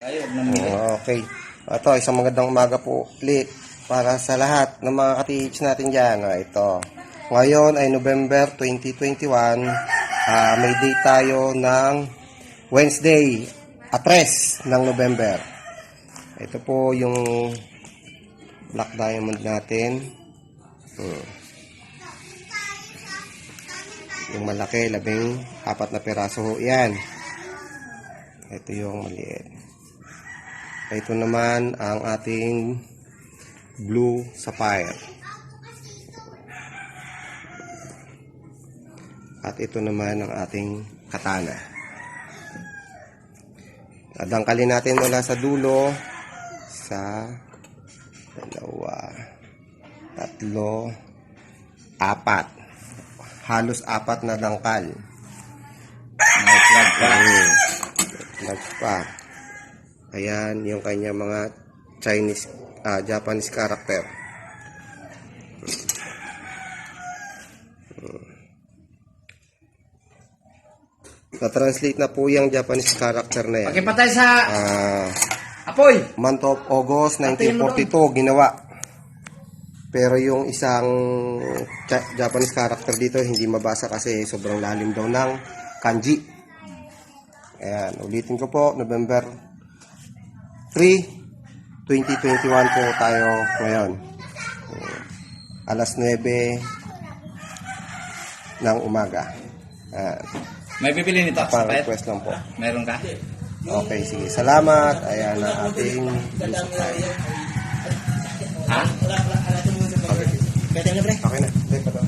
Okay. Ito, isang magandang umaga po ulit para sa lahat ng mga ka-TH natin dyan. Ito. Ngayon ay November 2021. May date tayo ng Wednesday, 3 ng November. Ito po yung black diamond natin. Yung malaki, 14 na piraso ho yan. Ito yung maliit. Ito naman ang ating blue sapphire. At ito naman ang ating katana. Adangkalin natin mula sa dulo sa 2, 3, 4. Halos 4 na dangkal. May flag pa. Ayan, yung kanya mga Japanese character. Na-translate na po yung Japanese character na yan. Pakipatay sa apoy. Month of August 1942, ginawa. Pero yung isang Japanese character dito, hindi mabasa kasi sobrang lalim daw ng kanji. Ayan, ulitin ko po, November 3, 2021 po tayo ngayon. Alas 9 ng umaga. May bibili nito. Pang-request lang po. Meron ka? Okay, sige. Salamat. Ayan ang ating gusto tayo. Ha? Okay na. Okay na.